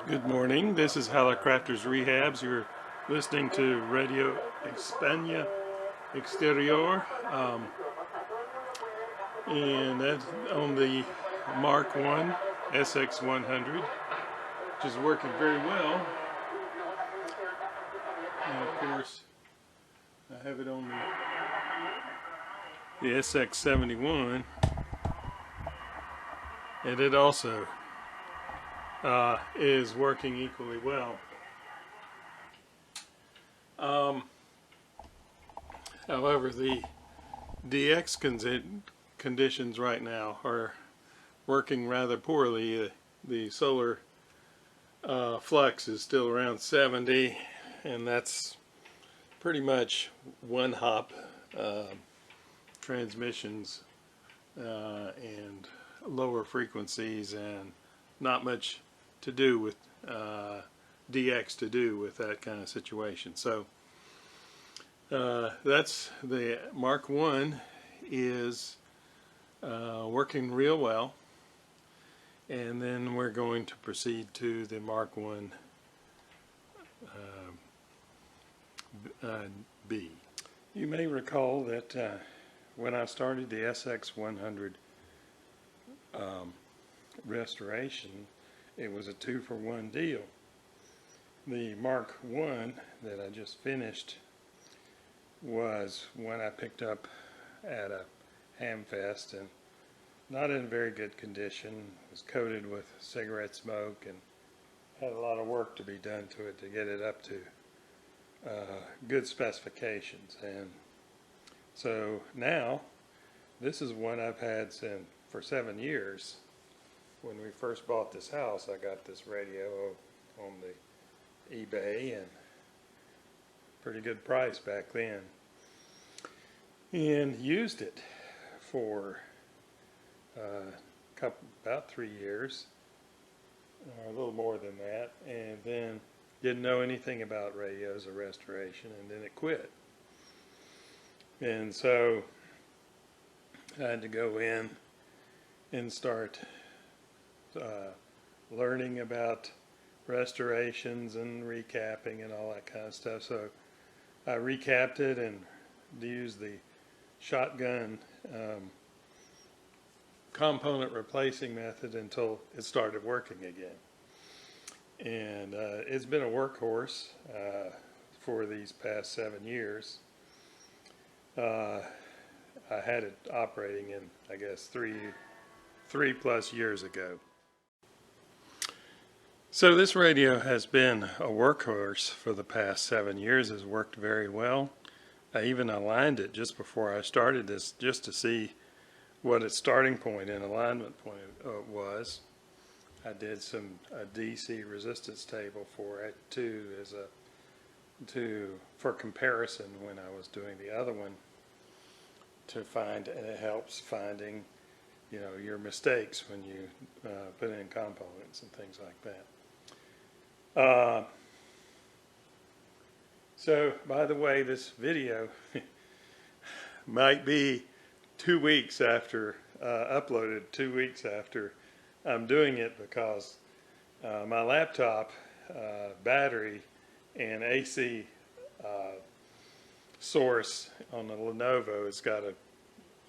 Good morning, this is Hallicrafters Rehabs. You're listening to Radio España Exterior, and that's on the Mark I SX-100, which is working very well. And of course, I have it on the SX-71, and it also is working equally well. However, the DX conditions right now are working rather poorly. The solar flux is still around 70, and that's pretty much one hop transmissions and lower frequencies, and not much to do with DX to do with that kind of situation. So that's the Mark I is working real well, and then we're going to proceed to the Mark I B. You may recall that when I started the SX-100 restoration, it was a 2-for-1 deal. The Mark I that I just finished was one I picked up at a Hamfest, and not in very good condition. It was coated with cigarette smoke and had a lot of work to be done to it to get it up to good specifications. And so now this is one I've had for 7 years. When we first bought this house, I got this radio on the eBay, and pretty good price back then, and used it for about 3 years, or a little more than that, and then didn't know anything about radios or restoration, and then it quit. And so I had to go in and start learning about restorations and recapping and all that kind of stuff. So I recapped it and used the shotgun component replacing method until it started working again. And it's been a workhorse for these past 7 years. I had it operating in, I guess, three plus years ago. So this radio has been a workhorse for the past 7 years. Has worked very well. I even aligned it just before I started this, just to see what its starting point and alignment point was. I did a DC resistance table for it too, for comparison when I was doing the other one, to find, and it helps finding, you know, your mistakes when you put in components and things like that. So, by the way, this video might be 2 weeks after uploaded, 2 weeks after I'm doing it, because my laptop battery and AC source on the Lenovo has got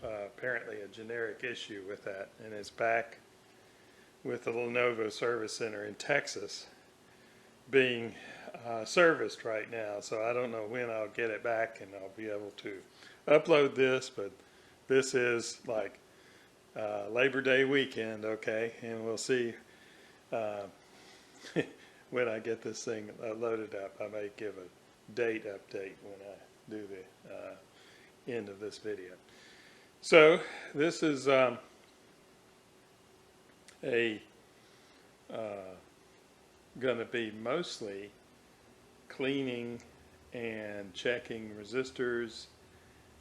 apparently a generic issue with that, and it's back with the Lenovo Service Center in Texas being serviced right now. So I don't know when I'll get it back and I'll be able to upload this, but this is like Labor Day weekend, okay, and we'll see when I get this thing loaded up. I may give a date update when I do the end of this video. So this is going to be mostly cleaning and checking resistors,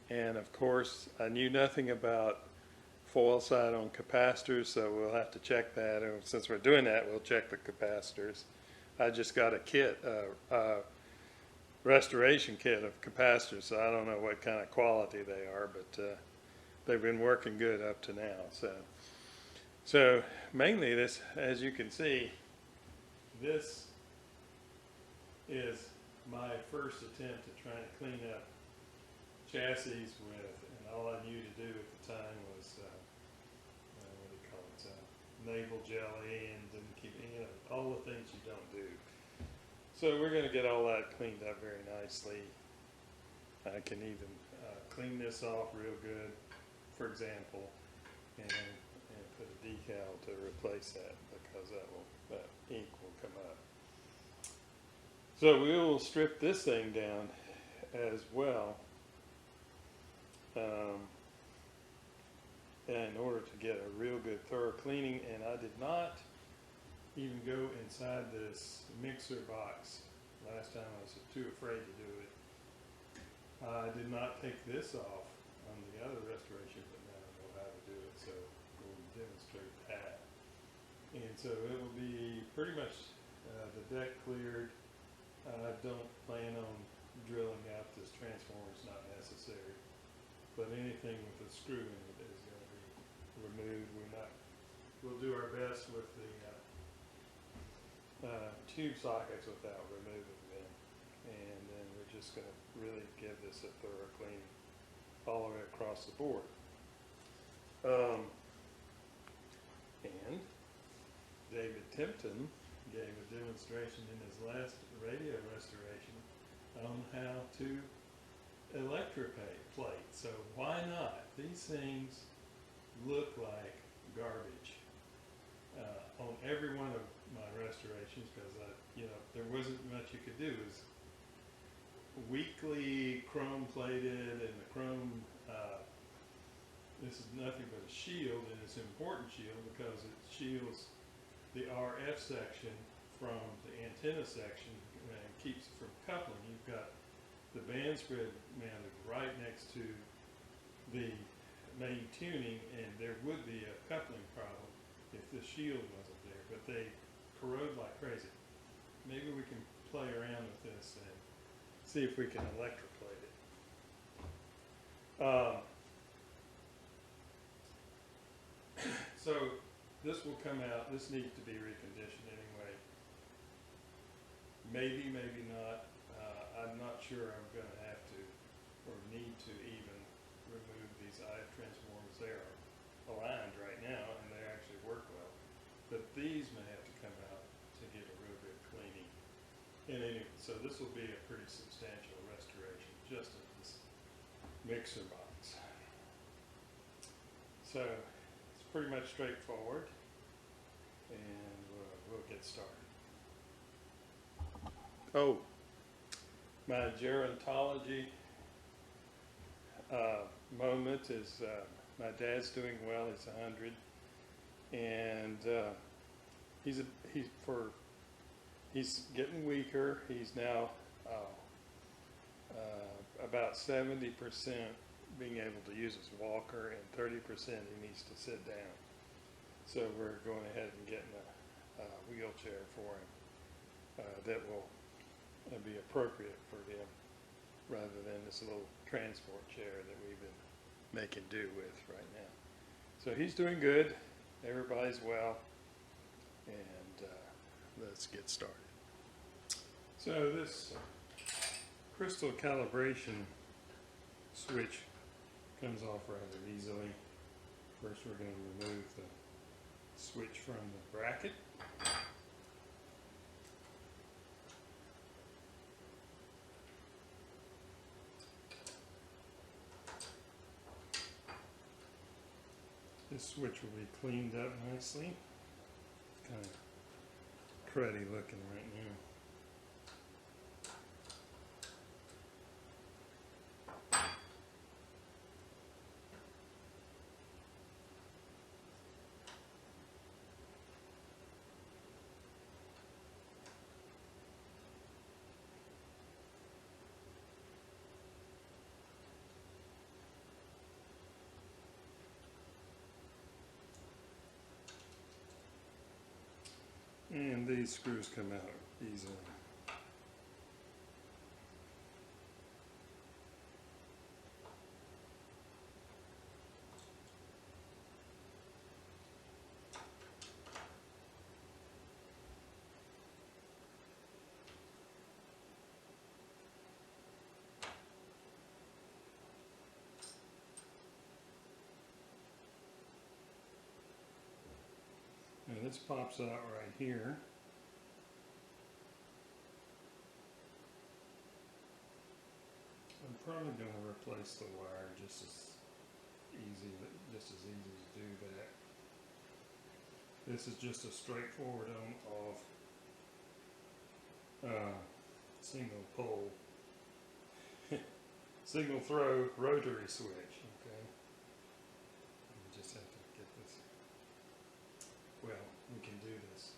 and of course I knew nothing about foil side on capacitors, so we'll have to check that, and since we're doing that, we'll check the capacitors. I just got a kit, restoration kit of capacitors, so I don't know what kind of quality they are, but they've been working good up to now. So So mainly this, as you can see, this is my first attempt at trying to clean up chassis with, and all I knew to do at the time was, what do you call it, Naval Jelly, and didn't keep, all the things you don't do. So we're going to get all that cleaned up very nicely. I can even clean this off real good, for example, and put a decal to replace that, because that ink will come up. So we will strip this thing down as well, in order to get a real good thorough cleaning. And I did not even go inside this mixer box last time. I was too afraid to do it. I did not take this off on the other restoration, but now I know how to do it, so we'll demonstrate that. And so it will be pretty much the deck cleared. I don't plan on drilling out this transformer, it's not necessary. But anything with a screw in it is going to be removed. We'll do our best with the tube sockets without removing them. And then we're just going to really give this a thorough cleaning all the way across the board. And David Timpton gave a demonstration in his last radio restoration on how to electroplate. So why not? These things look like garbage on every one of my restorations, because there wasn't much you could do. It was weakly chrome plated, and the chrome, this is nothing but a shield, and it's an important shield because it shields the RF section from the antenna section and keeps it from coupling. You've got the band spread mounted right next to the main tuning, and there would be a coupling problem if the shield wasn't there, but they corrode like crazy. Maybe we can play around with this and see if we can electroplate it. So this will come out. This needs to be reconditioned anyway. Maybe, maybe not. I'm not sure I'm going to have to or need to even remove these IF transformers. They are aligned right now and they actually work well. But these may have to come out to get a real good cleaning. And anyway, so this will be a pretty substantial restoration just of this mixer box. So it's pretty much straightforward, and we'll get started. Oh, my gerontology moment is my dad's doing well. He's 100, and he's getting weaker. He's now about 70% being able to use his walker, and 30% he needs to sit down. So we're going ahead and getting a wheelchair for him that will be appropriate for him, rather than this little transport chair that we've been making do with right now. So he's doing good. Everybody's well, and let's get started. So this crystal calibration switch comes off rather easily. First we're going to remove the switch from the bracket. This switch will be cleaned up nicely. It's kind of cruddy looking right now. And these screws come out easily. this pops out right here. I'm probably going to replace the wire just as easy to do that. This is just a straightforward on-off single pole, single throw rotary switch. Okay, we just have to get this. Well, we can do this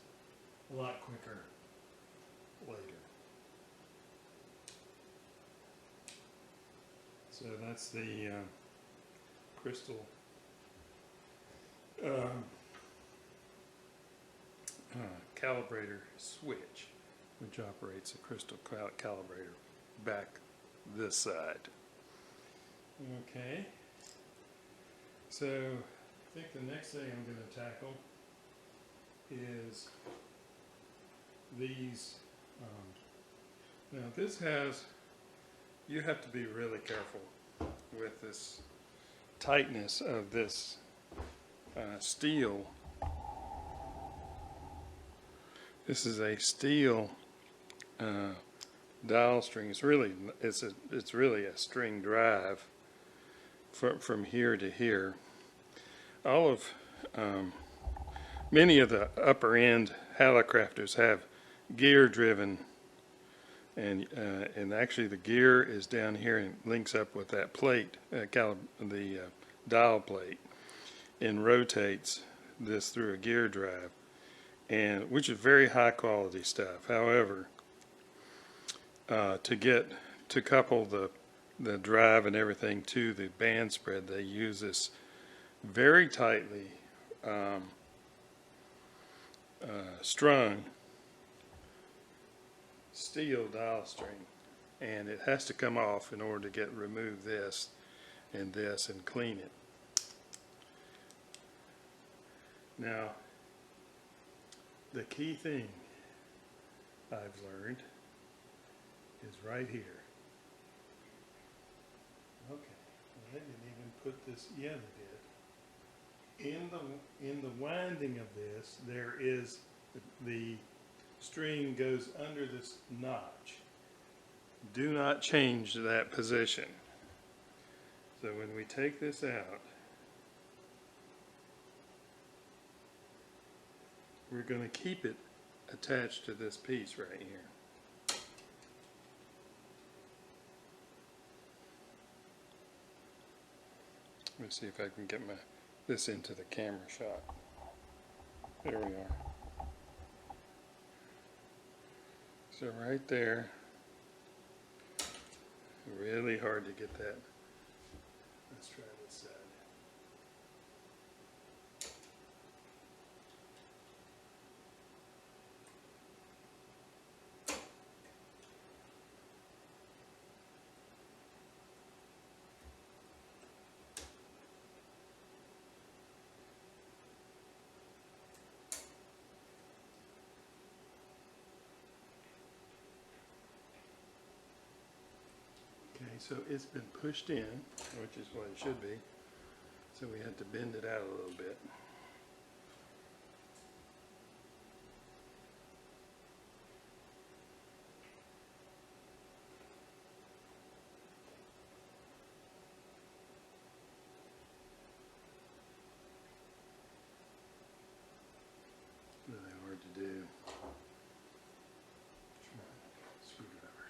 a lot quicker later. So that's the crystal calibrator switch, which operates a crystal calibrator back this side. Okay, so I think the next thing I'm going to tackle is these. Now this has, you have to be really careful with this tightness of this steel. This is a steel dial string. It's really a string drive from here to here. All of many of the upper end Hallicrafters have gear driven, and actually the gear is down here and links up with that plate, the dial plate, and rotates this through a gear drive, and which is very high quality stuff. However, to couple the drive and everything to the band spread, they use this very tightly strung steel dial string, and it has to come off in order to remove this and clean it. Now, the key thing I've learned is right here. Okay, well, they didn't even put this. Yeah, they did. In the winding of this, there is the string goes under this notch. Do not change that position. So when we take this out, we're going to keep it attached to this piece right here. Let me see if I can get this into the camera shot. There we are. So right there, really hard to get that. Let's try this side. Okay, so it's been pushed in, which is what it should be. So we had to bend it out a little bit. Really hard to do. Screwdriver.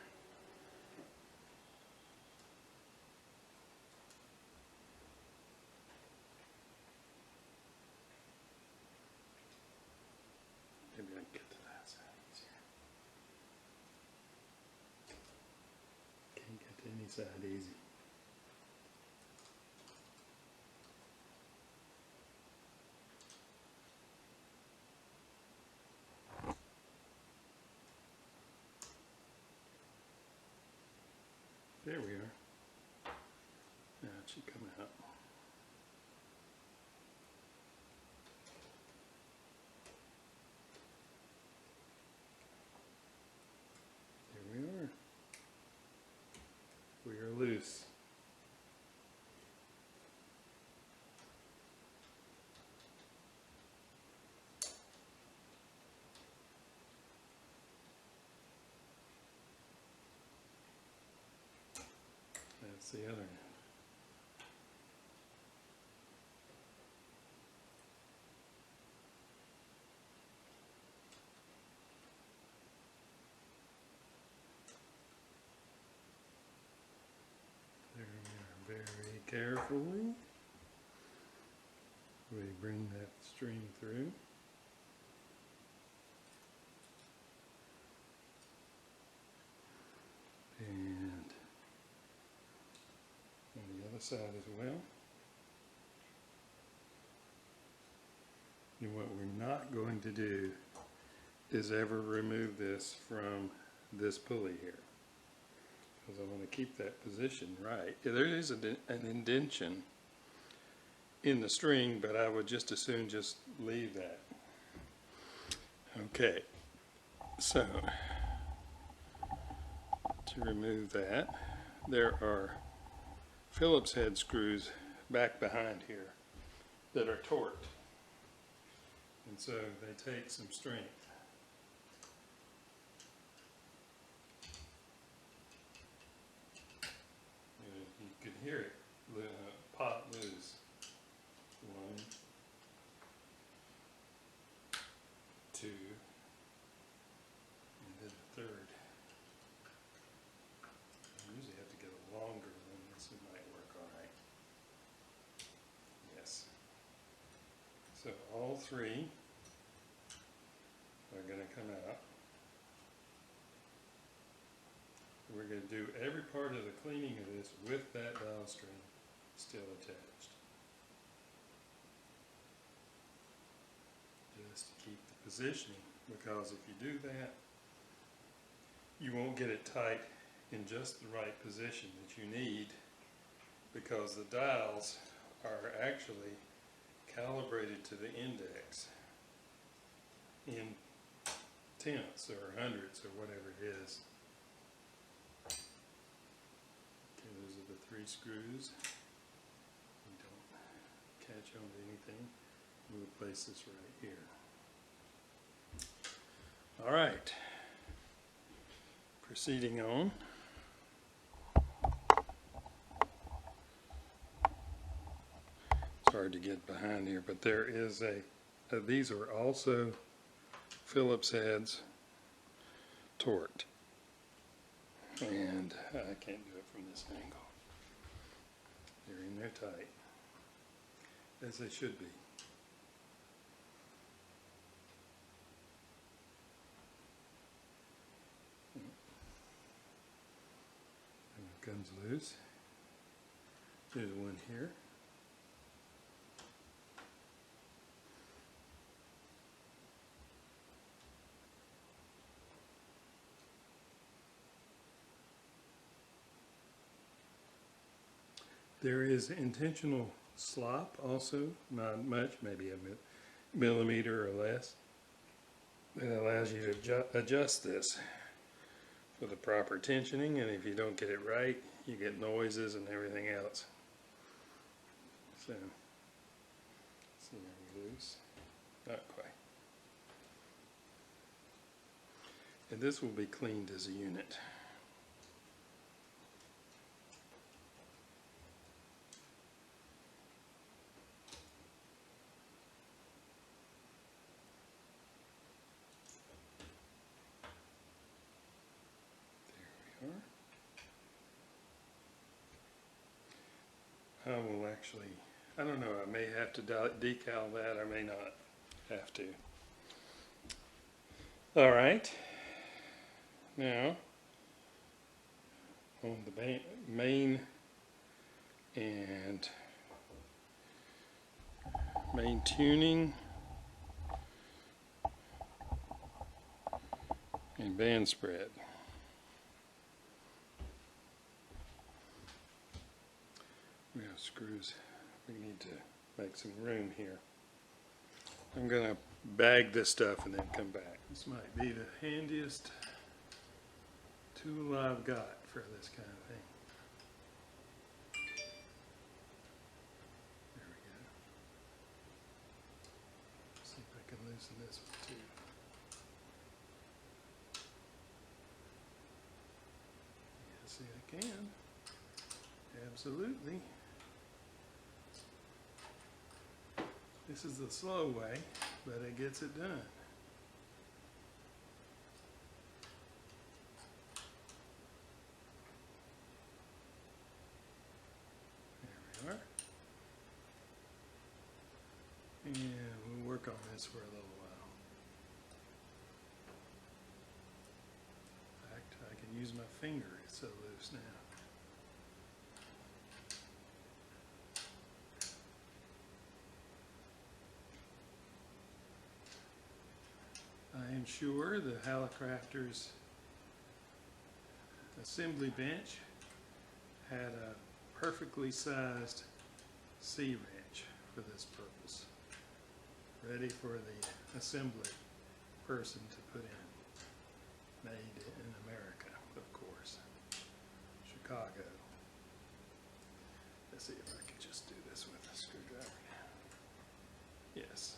Maybe I can get to that side easier. Can't get to any side easy. There we are. Now it should come out. There we are. We are loose. the other end. There we are, very carefully. We bring that string through. And on the other side as well. And what we're not going to do is ever remove this from this pulley here, because I want to keep that position right. There is an indentation in the string, but I would just as soon just leave that. Okay, so to remove that, there are Phillips head screws back behind here that are torqued, and so they take some strength. You can hear it pop loose. 1, 2, and then the third. I usually have to get a longer one. This one might work all right. Yes. So all 3 are going to come out. We're going to do every part of the cleaning of this with that dowel string still attached, just to keep the positioning, because if you do that, you won't get it tight in just the right position that you need, because the dials are actually calibrated to the index in tenths or hundredths or whatever it is. Okay, those are the 3 screws. We don't catch on to anything. We'll place this right here. All right. Proceeding on. It's hard to get behind here, but there is these are also Phillips heads torqued. And I can't do it from this angle. They're in there tight, as they should be. And it comes loose. There's one here. There is intentional slop also, not much, maybe a millimeter or less, that allows you to adjust this for the proper tensioning, and if you don't get it right, you get noises and everything else. So, see, are we loose? Not quite. And this will be cleaned as a unit. I will actually, I don't know, I may have to decal that, I may not have to. All right, now on the main and main tuning and band spread. We have screws. We need to make some room here. I'm going to bag this stuff and then come back. This might be the handiest tool I've got for this kind of thing. There we go. See if I can loosen this one too. Yeah, see, I can. Add Absolutely. This is the slow way, but it gets it done. There we are. And we'll work on this for a little while. In fact, I can use my finger, it's so loose now. I am sure the Hallicrafters assembly bench had a perfectly sized C-wrench for this purpose, ready for the assembly person to put in. Made in America, of course. Chicago. Let's see if I can just do this with a screwdriver now. Yes.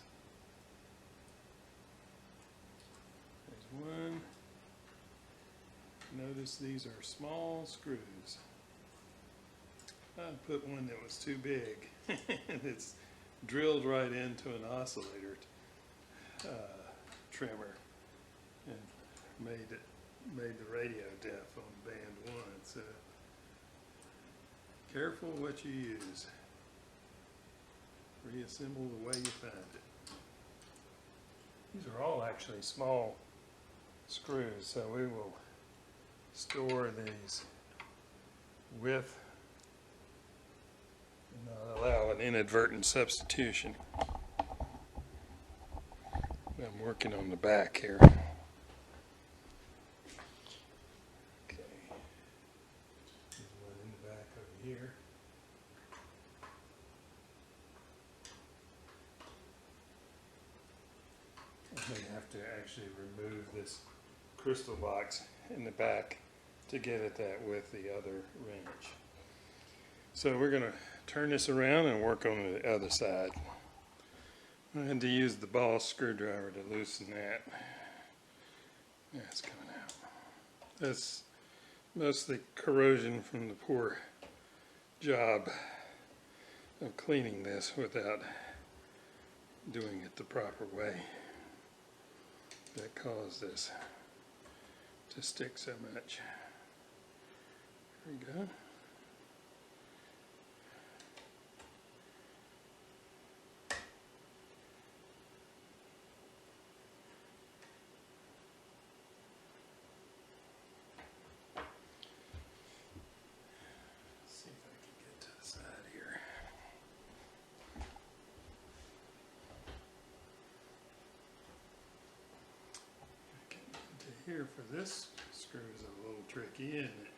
There's one. Notice these are small screws. I put one that was too big. It's drilled right into an oscillator trimmer and made the radio deaf on band 1. So careful what you use. Reassemble the way you find it. These are all actually small screws, so we will store these with and not allow an inadvertent substitution. I'm working on the back here. Okay. There's one in the back over here. I may have to actually remove this crystal box in the back to get at that with the other wrench. So we're going to turn this around and work on the other side. I had to use the ball screwdriver to loosen that. That's coming out. That's mostly corrosion from the poor job of cleaning this without doing it the proper way that caused this to stick so much. There we go. Here for this screw is a little tricky, isn't it?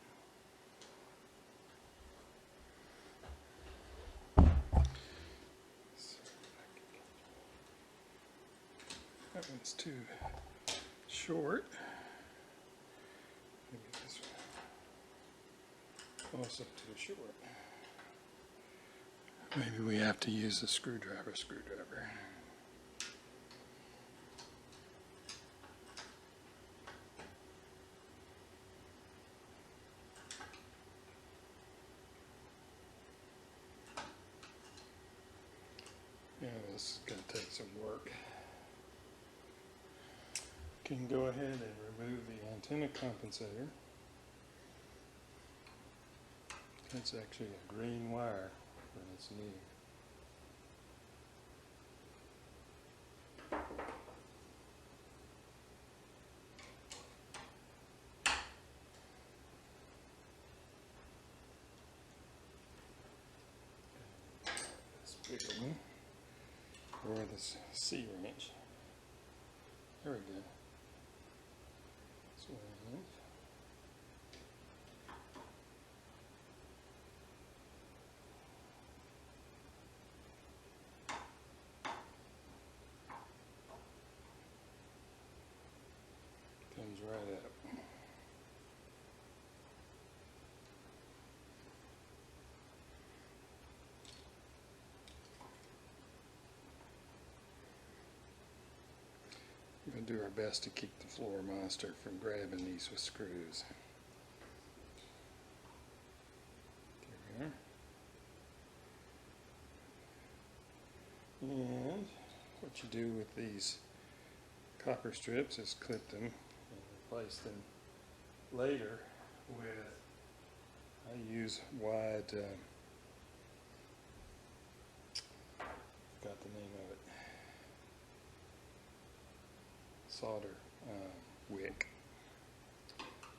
That one's too short. Maybe this one also too short. Maybe we have to use a screwdriver. Yeah, this is going to take some work. Can go ahead and remove the antenna compensator. That's actually a green wire when it's new. This bigger one. Or this C-wrench. There we go. That's what it is. Comes right up. We're going to do our best to keep the floor monster from grabbing these with screws. Here we are. And what you do with these copper strips is clip them and replace them later with, I use wide, forgot the name of it, solder wick.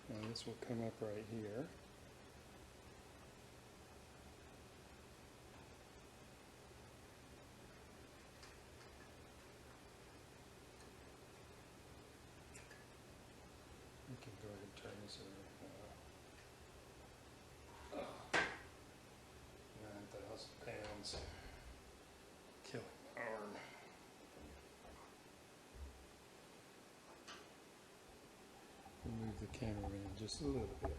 Now this will come up right here. We can go ahead and turn this over. 9,000 pounds. Killing arm. Move the camera in just a little bit.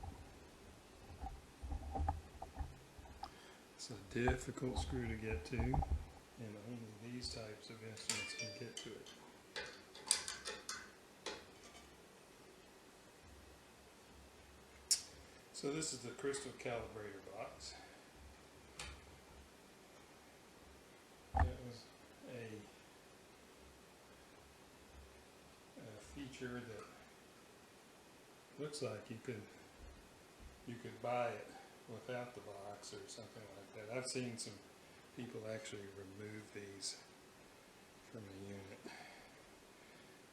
It's a difficult screw to get to, and only these types of instruments can get to it. So this is the crystal calibrator box. It was a feature that looks like you could buy it without the box or something like that. I've seen some people actually remove these from the unit.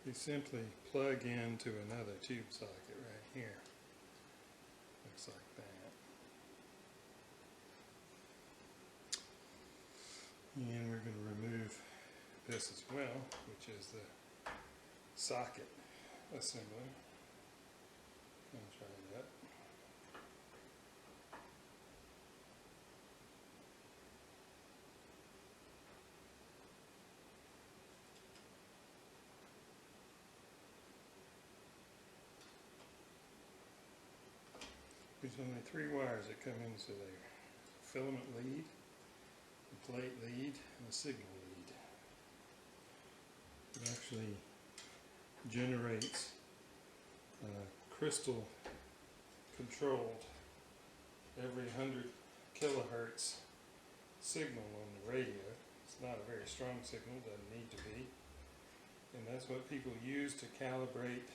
You simply plug into another tube socket right here. Looks like that. And we're going to remove this as well, which is the socket assembly. I'll try that. There's only 3 wires that come into there: a filament lead, a plate lead, and a signal lead. It actually generates crystal controlled every 100 kilohertz signal on the radio. It's not a very strong signal, doesn't need to be. And that's what people use to calibrate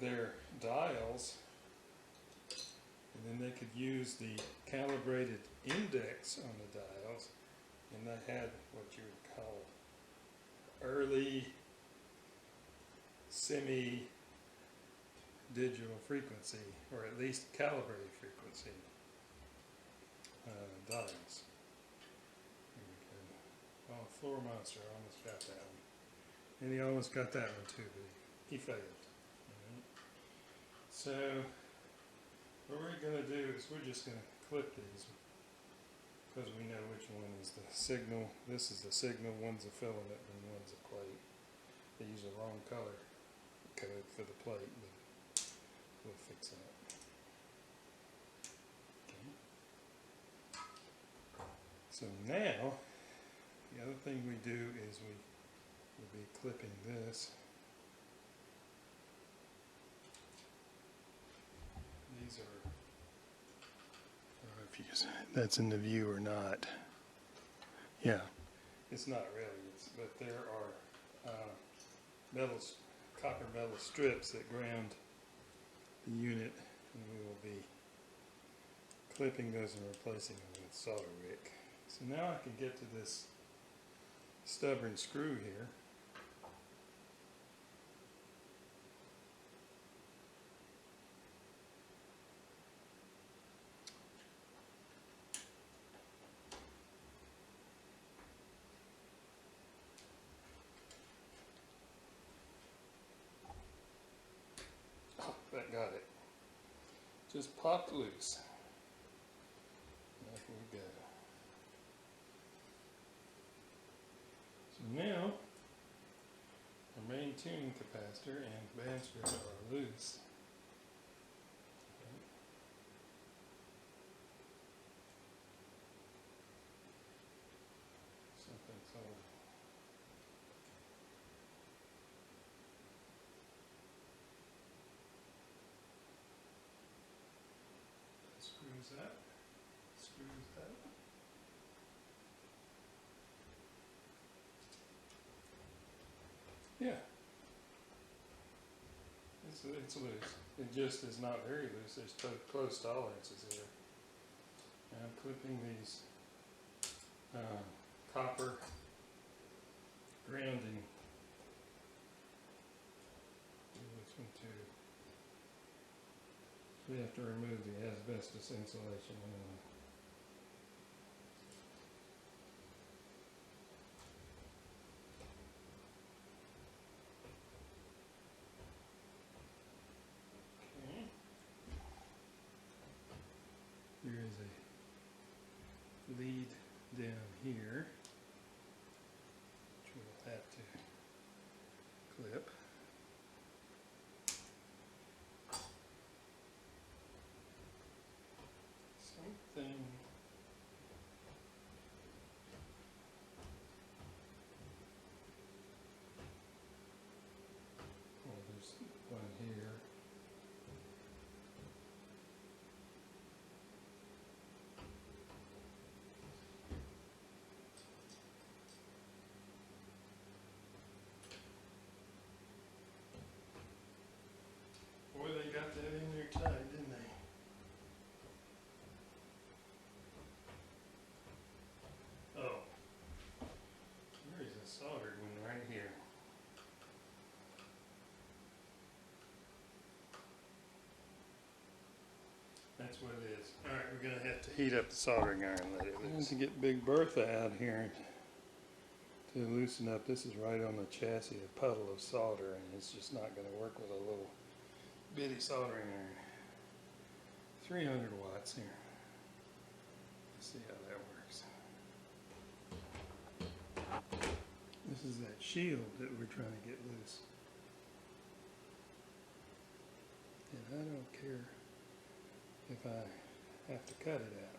their dials. And then they could use the calibrated index on the dials, and they had what you would call early semi-digital frequency, or at least calibrated frequency dials. Oh, Floor Monster almost got that one. And he almost got that one too, but he failed. Right. So what we're going to do is we're just going to clip these because we know which one is the signal. This is the signal, one's a filament and one's a plate. They use the wrong color code for the plate, but we'll fix that. Okay. So now, the other thing we do is we'll be clipping this. These are, I don't know if that's in the view or not. Yeah, it's not really, but there are copper metal strips that ground the unit, and we will be clipping those and replacing them with solder wick. So now I can get to this stubborn screw here. Oh, that got it. Just popped loose. There we go. So now, our main tuning capacitor and band strip are loose. Okay. Something's on. Screws up. Screws up. It's loose. It just is not very loose. There's close tolerances here. And I'm clipping these copper grounding. This one too. We have to remove the asbestos insulation anyway. There is a lead down here, which we'll have to clip. Something. Oh, there's one here. Boy, they got that in there tight, didn't they? Oh, there's a soldered one right here. That's what it is. Alright, we're going to have to heat up the soldering iron and let it loose. To get Big Bertha out here to loosen up. This is right on the chassis, a puddle of solder, and it's just not going to work with a little bitty soldering iron. 300 watts here. Let's see how that works. This is that shield that we're trying to get loose. And I don't care if I have to cut it out.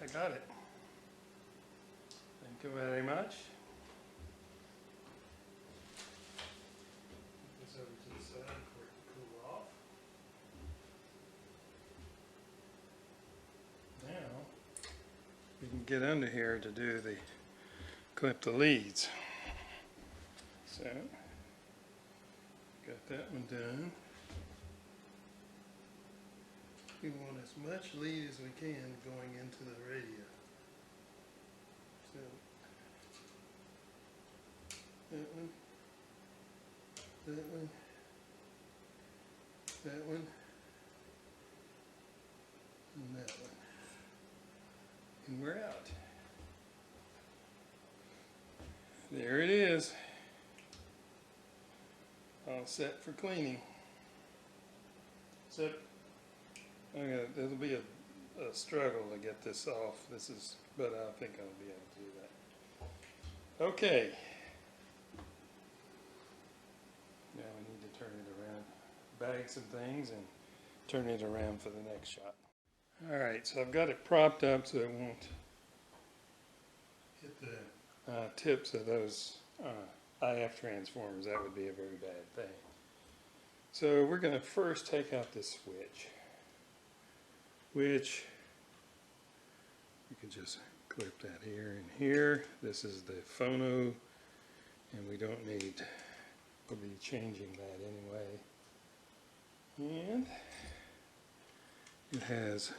I got it. Thank you very much. Put this over to the side for it to cool off. Now we can get under here to do the clip the leads. So got that one done. We want as much lead as we can going into the radio. So that one, that one, that one, and that one. And we're out. There it is. All set for cleaning. Except it'll be a struggle to get this off. But I think I'll be able to do that. Okay. Now we need to turn it around, bag some things, and turn it around for the next shot. All right, so I've got it propped up so it won't hit the tips of those IF transformers. That would be a very bad thing. So we're going to first take out this switch, which you can just clip that here and here. This is the phono, and we don't need to be changing that anyway. And it has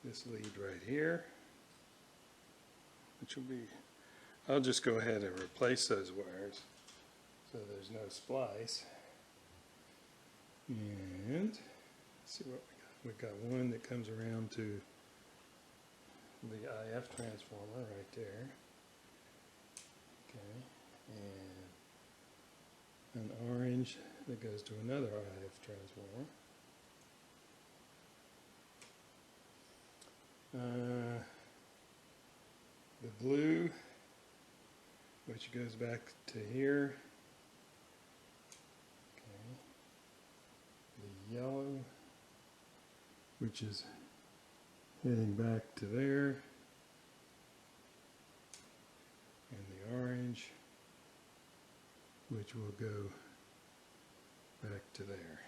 this lead right here, which will be, I'll just go ahead and replace those wires so there's no splice. And let's see what we got. We've got one that comes around to the IF transformer right there. Okay, and an orange that goes to another IF transformer. The blue, which goes back to here. Okay. The yellow, which is heading back to there. And the orange, which will go back to there.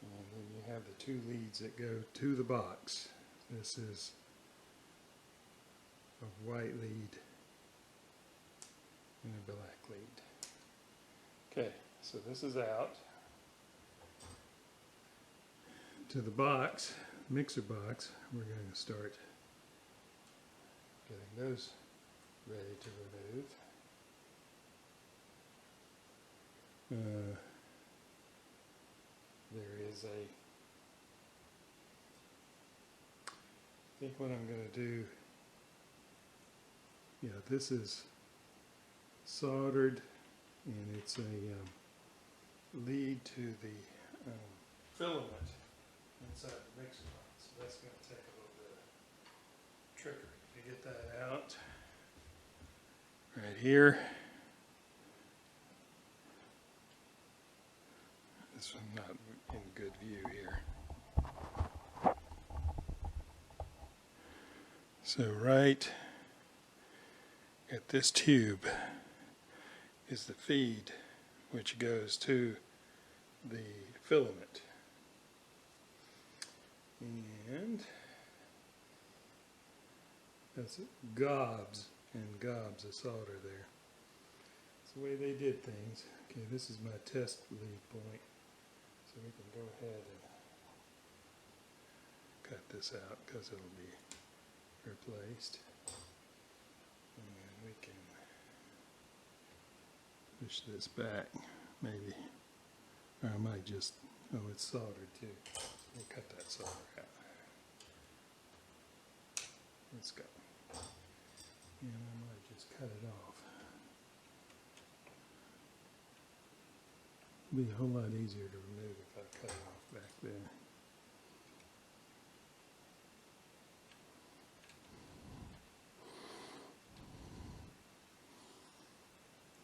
And then you have the two leads that go to the box. This is a white lead and a black lead. Okay, so this is out. To the box, mixer box, we're going to start getting those ready to remove. There is I think what I'm going to do, yeah, this is soldered and it's a lead to the filament inside the mixer box. So that's going to take a little bit of trickery to get that out. Right here. This one's not in good view here. So right at this tube is the feed which goes to the filament. And that's gobs and gobs of solder there. That's the way they did things. Okay, this is my test lead point. So we can go ahead and cut this out because it'll be replaced. And we can push this back, maybe. Or I might just, oh, it's soldered too. So we'll cut that solder out. Let's go. And I might just cut it off. It'll be a whole lot easier to remove if I cut it off back there.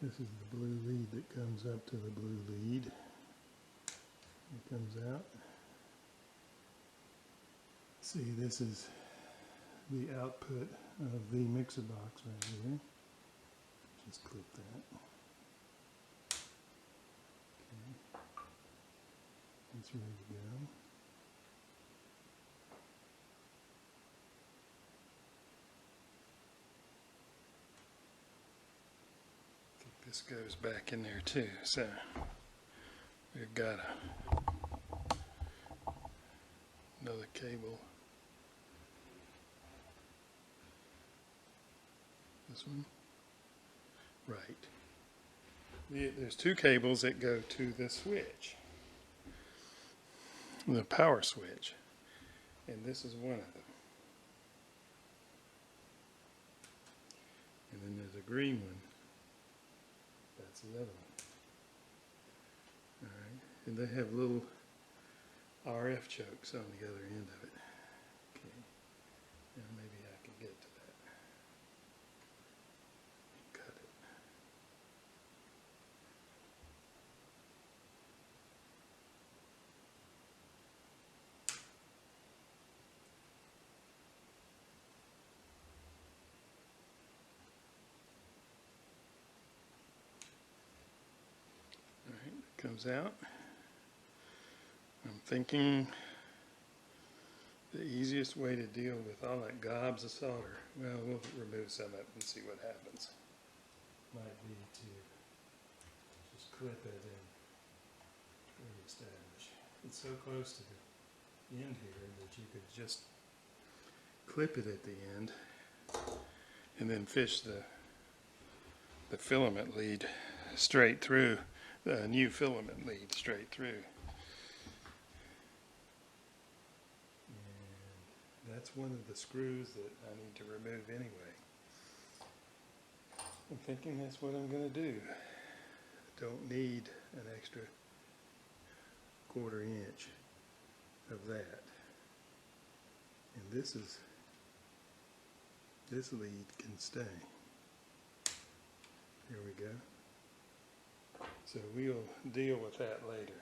This is the blue lead that comes up to the blue lead. It comes out. See, this is the output of the mixer box right here. Just clip that. Okay. It's ready to go. I think this goes back in there too, so we've got another cable. This one? Right. There's two cables that go to the switch, the power switch, and this is one of them. And then there's a green one. That's the other one. Alright, and they have little RF chokes on the other end of it. Okay, now maybe I can get to that. Cut it. Alright, it comes out. I'm thinking the easiest way to deal with all that gobs of solder, well, we'll remove some of it and see what happens. Might be to just clip it and reestablish. It's so close to the end here that you could just clip it at the end and then fish the filament lead straight through, the new filament lead straight through. That's one of the screws that I need to remove anyway. I'm thinking that's what I'm going to do. Don't need an extra 1/4 inch of that. And this lead can stay. Here we go. So we'll deal with that later.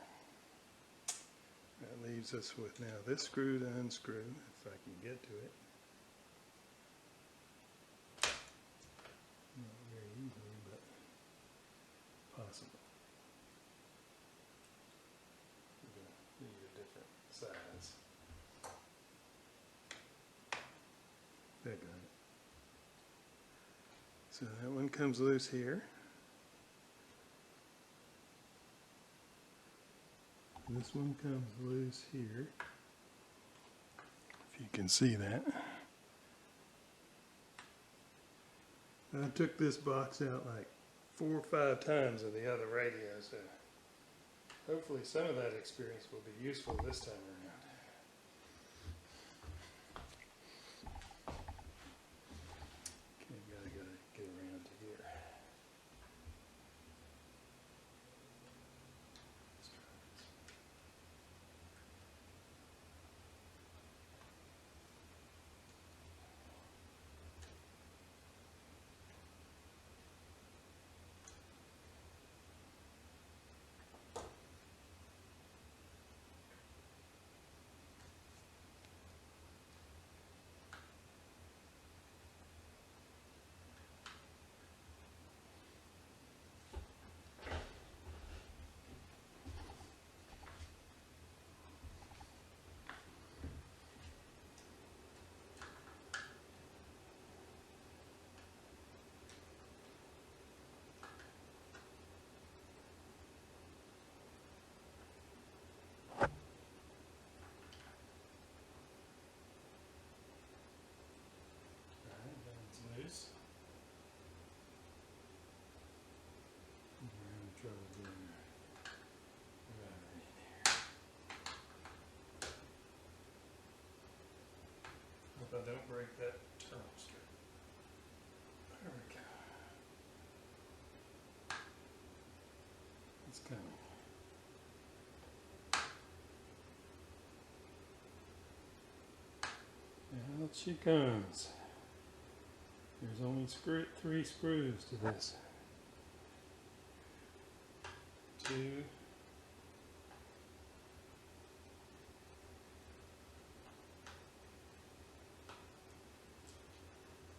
That leaves us with now this screw to unscrew, if I can get to it. Not very easily, but possible. We're going to need a different So that one comes loose here. This one comes loose here. If you can see that. I took this box out like 4 or 5 times of the other radio, so hopefully some of that experience will be useful this time around. Okay, gotta get around to here. Let's try this. Loose. I'm having trouble doing right in here. Hope I don't break that terminal strip. There we go. It's coming. Out she comes. There's only 3 screws to this. 2.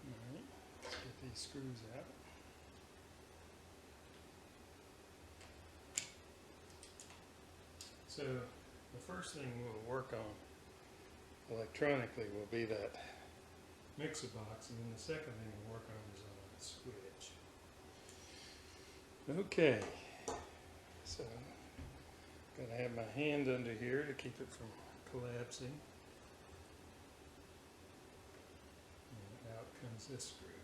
Alright, let's get these screws out. So the first thing we'll work on electronically will be that mixer box, and then the second thing we'll work on is on the switch. Okay, so gotta have my hand under here to keep it from collapsing. And out comes this screw.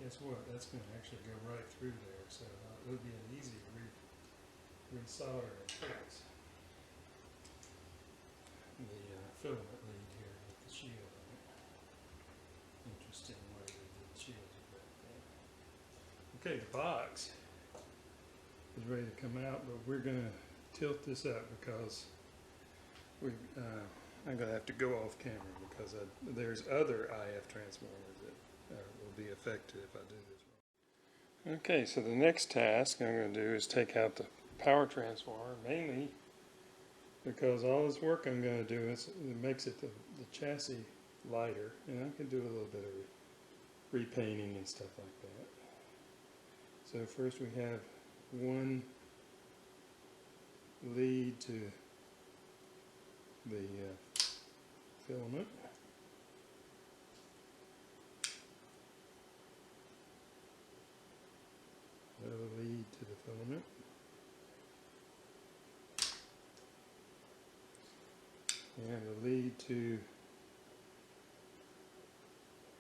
Guess what? That's going to actually go right through there, so it'll be an easy re-solder and fix the filament lead here with the shield on it. Interesting way they did shields back then. Okay, the box is ready to come out, but we're going to tilt this up because I'm going to have to go off camera because there's other IF transformers that will be affected if I do this wrong. Okay, so the next task I'm going to do is take out the power transformer, mainly because all this work I'm going to do is it makes it the chassis lighter, and I can do a little bit of repainting and stuff like that. So first we have one lead to the filament. Another lead to the filament. And a lead to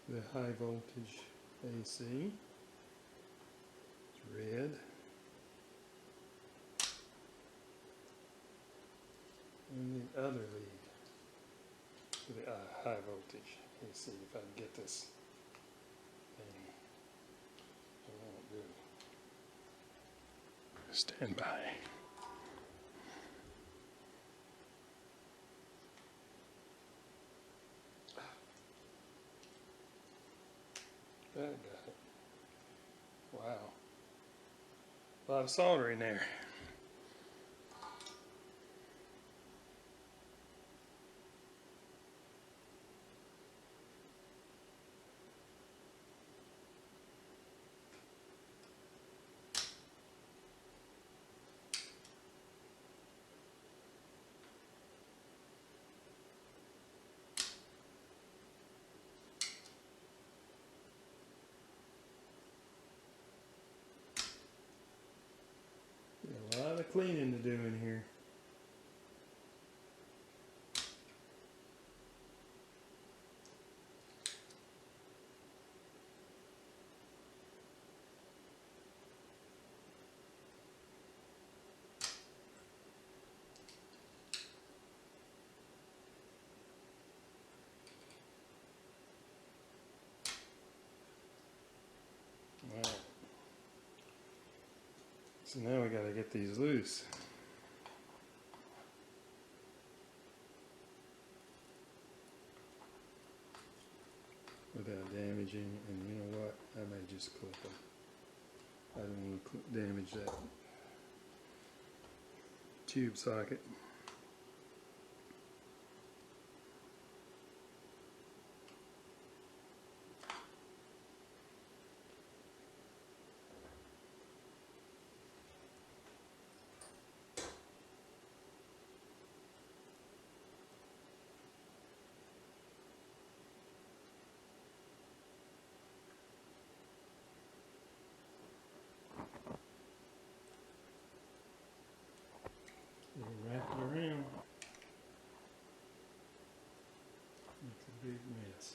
the high voltage AC. It's red. And the other lead to the high voltage AC. If I can get this thing, I won't do. Stand by. I got it. Wow. A lot of soldering there. cleaning to do in here. Alright. So now we got to get these loose without damaging, and you know what, I may just clip them. I don't want to damage that tube socket. Wrap it around. It's a big mess.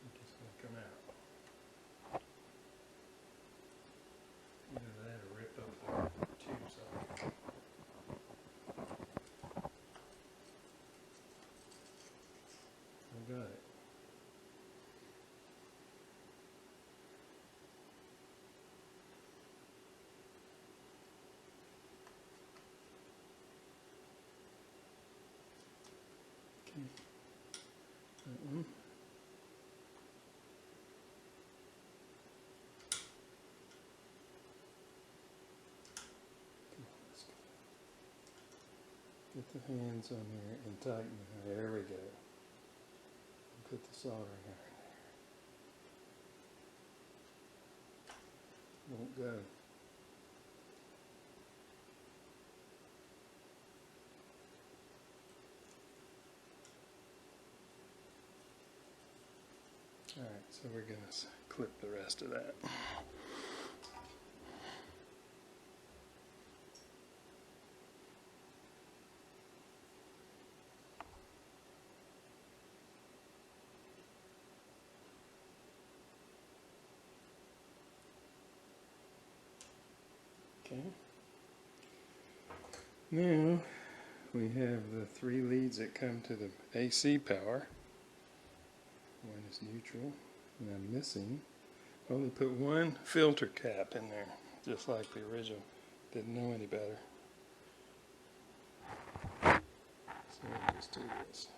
It's just going to come out. Either that or rip up the tube socket. I got it. That one. Get the hands on here and tighten it. There we go. Put the soldering iron there. Won't go. Alright, so we're going to clip the rest of that. Okay. Now we have the 3 leads that come to the AC power. One is neutral, and I'm missing. I only put one filter cap in there, just like the original. Didn't know any better. So we'll just do this.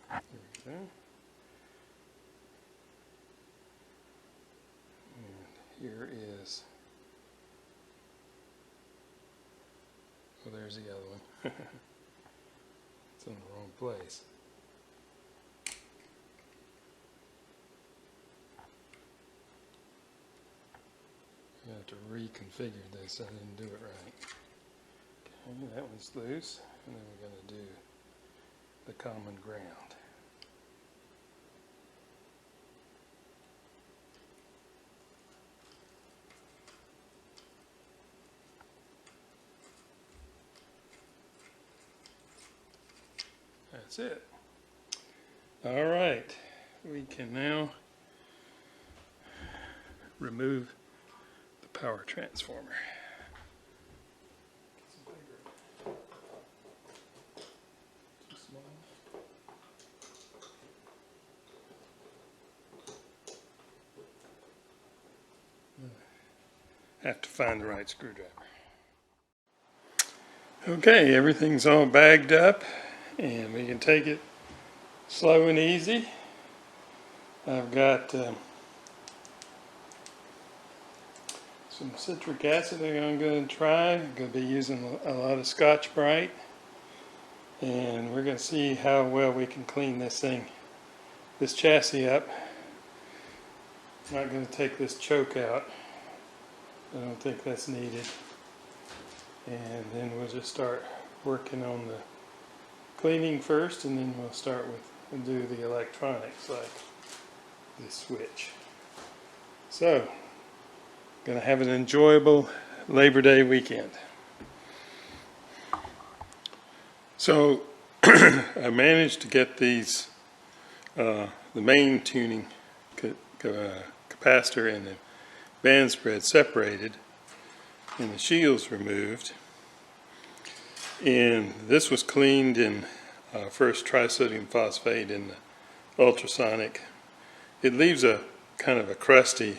There we go. Here is, oh, there's the other one. It's in the wrong place. I have to reconfigure this. I didn't do it right. Okay, that one's loose, and then we're going to do the common ground. That's it. All right, we can now remove the power transformer. Too small. Have to find the right screwdriver. Okay, everything's all bagged up, and we can take it slow and easy. I've got some citric acid I'm going to try. I'm going to be using a lot of Scotch-Brite, and we're going to see how well we can clean this chassis up Not going to take this choke out. I don't think that's needed. And then we'll just start working on the cleaning first, and then we'll start with and do the electronics like this switch. So, gonna have an enjoyable Labor Day weekend. So I managed to get these, the main tuning capacitor and the band spread separated and the shields removed. And this was cleaned in first trisodium phosphate in the ultrasonic. It leaves a kind of a crusty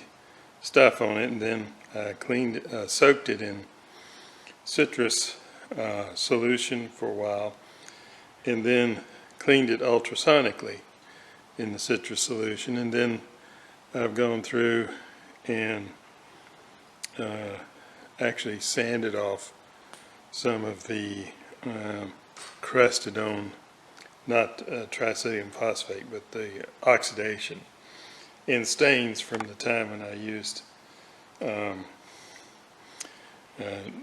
stuff on it, and then I soaked it in citrus solution for a while, and then cleaned it ultrasonically in the citrus solution, and then I've gone through and actually sanded off some of the crusted on, not trisodium phosphate, but the oxidation and stains from the time when I used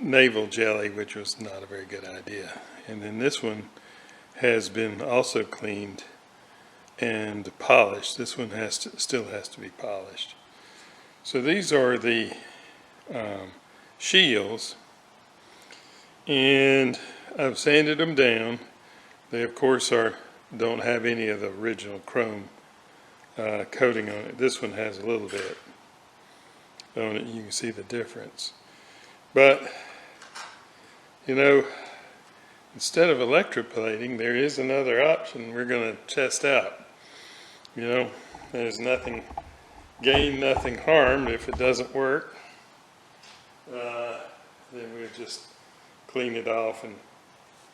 Naval Jelly, which was not a very good idea. And then this one has been also cleaned and polished. This one still has to be polished. So these are the shields, and I've sanded them down. They of course don't have any of the original chrome coating on it. This one has a little bit on it. You can see the difference. But you know, instead of electroplating, there is another option we're going to test out. You know, there's nothing gained, nothing harmed. If it doesn't work, then we'll just clean it off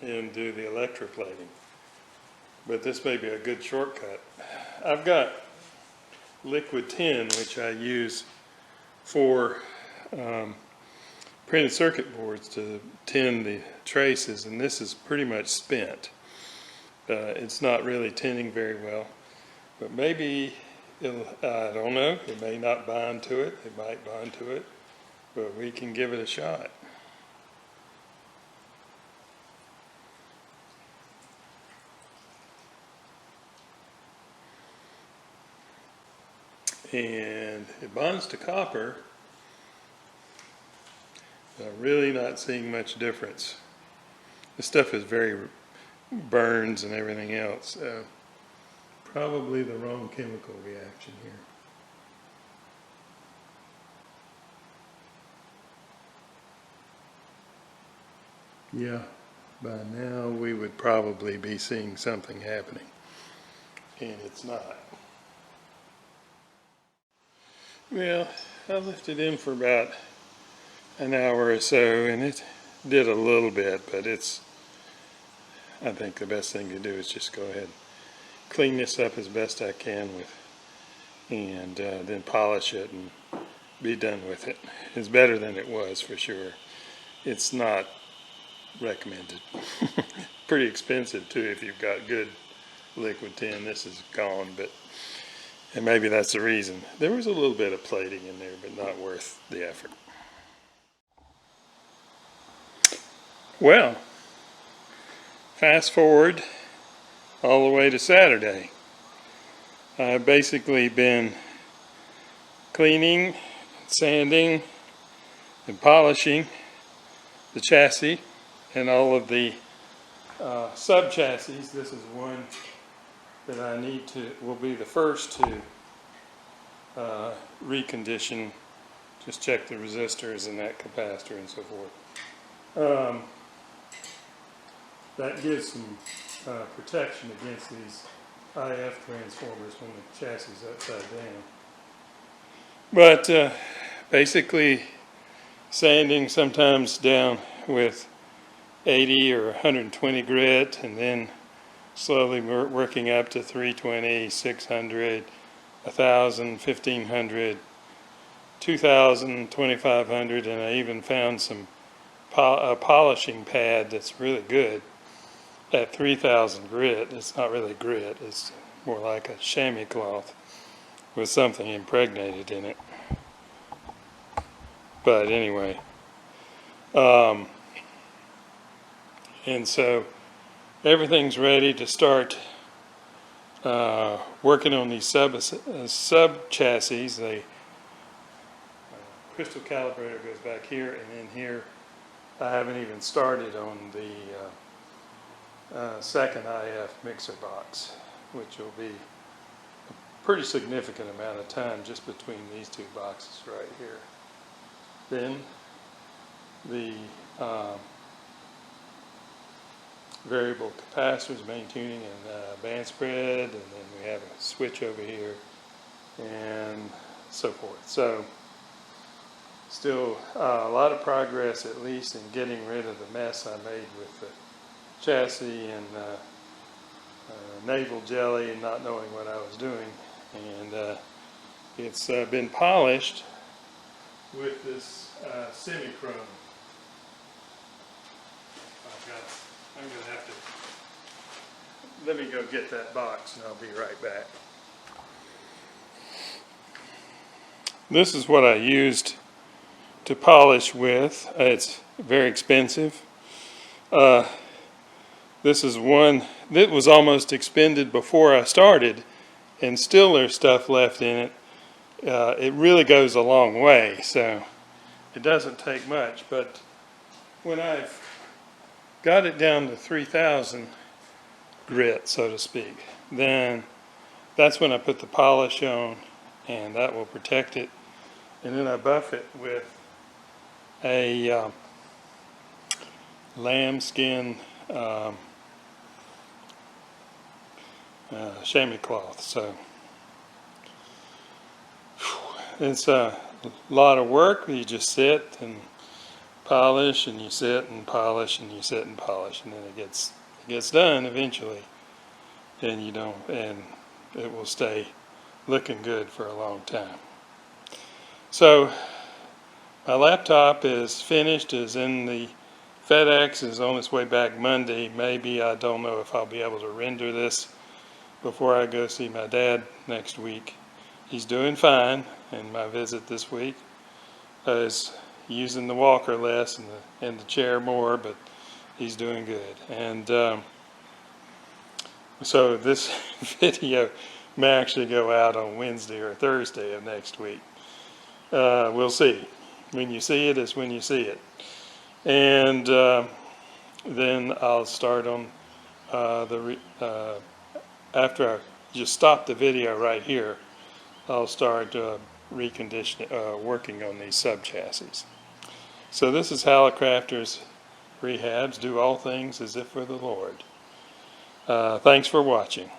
and do the electroplating. But this may be a good shortcut. I've got liquid tin, which I use for printed circuit boards to tin the traces, and this is pretty much spent. It's not really tinning very well, but maybe I don't know, it may not bind to it, it might bind to it, but we can give it a shot. And it bonds to copper. I'm really not seeing much difference. This stuff is very burns and everything else. So probably the wrong chemical reaction here. Yeah, by now we would probably be seeing something happening, and it's not. Well, I left it in for about an hour or so, and it did a little bit, but I think the best thing to do is just go ahead, clean this up as best I can and then polish it and be done with it. It's better than it was for sure. It's not recommended. Pretty expensive too if you've got good liquid tin. This is gone, and maybe that's the reason. There was a little bit of plating in there, but not worth the effort. Well, fast forward all the way to Saturday. I've basically been cleaning, sanding, and polishing the chassis and all of the sub-chassis. This is one that I will be the first to recondition, just check the resistors and that capacitor and so forth. That gives some protection against these IF transformers when the chassis is upside down. But basically sanding sometimes down with 80 or 120 grit, and then slowly working up to 320, 600, 1,000, 1,500, 2,000, 2,500, and I even found some a polishing pad that's really good at 3,000 grit. It's not really grit, it's more like a chamois cloth with something impregnated in it. But anyway, and so everything's ready to start working on these sub chassis. The crystal calibrator goes back here, and in here I haven't even started on the second IF mixer box, which will be a pretty significant amount of time just between these two boxes right here. Then the variable capacitors, main tuning, and band spread, and then we have a switch over here, and so forth. So still a lot of progress, at least in getting rid of the mess I made with the chassis and Naval Jelly and not knowing what I was doing. And it's been polished with this semi-chrome. I'm going to have to, let me go get that box and I'll be right back. This is what I used to polish with. It's very expensive. This is one that was almost expended before I started, and still there's stuff left in it. It really goes a long way, so it doesn't take much. But when I've got it down to 3,000 grit, so to speak, then that's when I put the polish on, and that will protect it. And then I buff it with a lambskin chamois cloth. So it's a lot of work. You just sit and polish, and you sit and polish, and you sit and polish, and then it gets done eventually, and it will stay looking good for a long time. So my laptop is finished, is in the FedEx, is on its way back Monday. Maybe, I don't know if I'll be able to render this before I go see my dad next week. He's doing fine in my visit this week. Is using the walker less and the chair more, but he's doing good. And so this video may actually go out on Wednesday or Thursday of next week. We'll see. When you see it is when you see it. And then I'll start on after I just stop the video right here, I'll start reconditioning, working on these sub chassis. So this is Hallicrafters Rehabs. Do all things as if for the Lord. Thanks for watching.